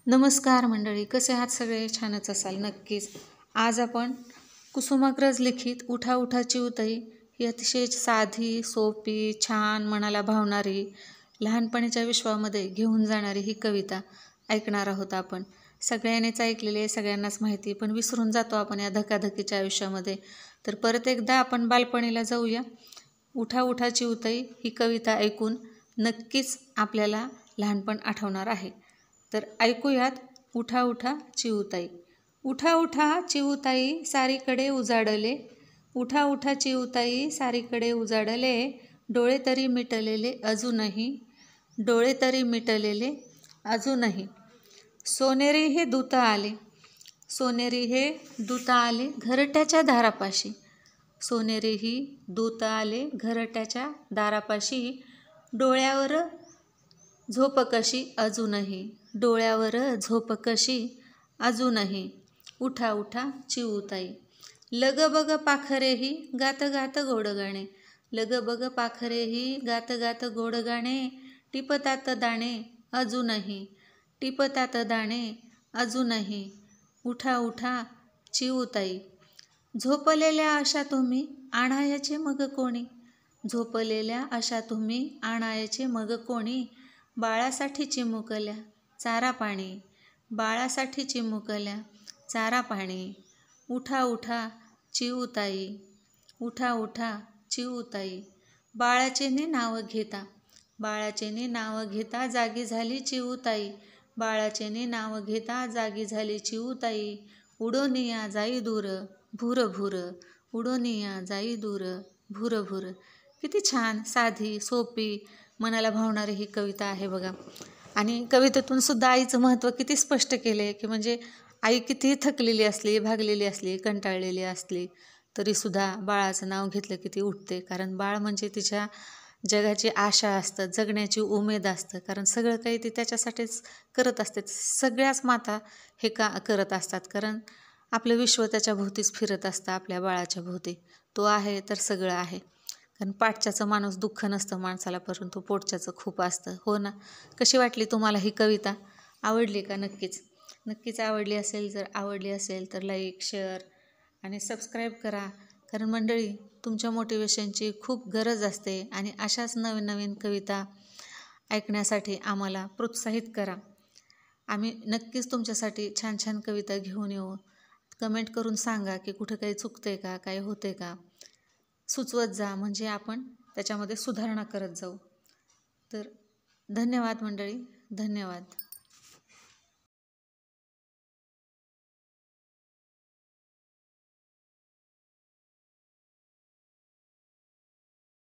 नमस्कार मंडळी, कसे आहात सगळे? छानच असाल नक्कीच. आज आपण कुसुमाग्रज लिखित उठा उठा चिऊताई ही अतिशय साधी, सोपी, छान, मनाला भावणारी, लहानपणीच्या विश्वामध्ये घेऊन जाणारी ही कविता ऐकणार आहोत आपण. सगळ्यांनीच ऐकलेली आहे, सगळ्यांनाच माहिती, पण विसरून जातो आपण या धकाधकीच्या आयुष्यामध्ये. तर परत एकदा आपण बालपणीला जाऊया. उठा उठा चिऊताई ही कविता ऐकून नक्कीच आपल्याला लहानपण आठवणार आहे. तर ऐकूयात. उठा उठा चिऊताई. उठा उठा चिऊताई सारीकडे उजाडले, उठा उठा चिऊताई सारीकडे उजाडले, डोळे तरी मिटलेले अजूनही, डोळे तरी मिटलेले अजूनही. सोनेरी हे दूत आले, सोनेरी हे दूत आले घरट्याच्या दारापाशी, सोनेरी ही दूत आले घरट्याच्या दारापाशी, डोळ्यावर झोप कशी अजूनही, डोळ्यावर झोप कशी अजूनही. उठा उठा चिऊताई. लग बग पाखरेही गात गात गोड गाणे, लग बग पाखरेही गात गात गोड गाणे, टिपतात दाणे अजूनही, टिपतात दाणे अजूनही. उठा उठा चिऊताई. झोपलेल्या आशा तुम्ही आणायचे मग कोणी, झोपलेल्या आशा तुम्ही आणायचे मग कोणी, बाळासाठी चिमुकल्या चारा पाणी, बाळासाठी चिमुकल्या चारा पाणी. उठा उठा चिऊताई. उठा उठा चिऊताई. बाळाचेने नाव घेता, बाळाचेने नाव घेता जागी झाली चिऊताई, बाळाचेने नाव घेता जागी झाली चिऊताई. उडोनिया जाई दूर भूर भूर, उडोनिया जाई दूर भूर भूर. किती छान, साधी, सोपी, मनाला भावणारी ही कविता आहे बघा. आणि कवितेतून सुद्धा आईचं महत्त्व किती स्पष्ट केले, की म्हणजे आई कितीही थकलेली असली, भागलेली असली, कंटाळलेली असली, तरीसुद्धा बाळाचं नाव घेतलं की ती उठते. कारण बाळ म्हणजे तिच्या जगाची आशा असतं, जगण्याची उमेद असतं. कारण सगळं काही ती त्याच्यासाठीच करत असते. सगळ्याच माता हे करत असतात, कारण आपलं विश्व त्याच्या भोवतीच फिरत असतं, आपल्या बाळाच्या भोवती. तो आहे तर सगळं आहे. कारण पाठच्याचं माणूस दुःख नसतं माणसाला, परंतु पोटच्याचं खूप असतं. हो ना? कशी वाटली तुम्हाला ही कविता? आवडली का? नक्कीच नक्कीच आवडली असेल. जर आवडली असेल तर लाईक, शेअर आणि सबस्क्राईब करा. कारण मंडळी, तुमच्या मोटिवेशनची खूप गरज असते आणि अशाच नवीन नवीन कविता ऐकण्यासाठी आम्हाला प्रोत्साहित करा. आम्ही नक्कीच तुमच्यासाठी छान छान कविता घेऊन येऊ. कमेंट करून सांगा की कुठं काही चुकतंय का, काही होते का, सुचवत जा, म्हणजे आपण त्याच्यामध्ये सुधारणा करत जाऊ. तर धन्यवाद मंडळी, धन्यवाद.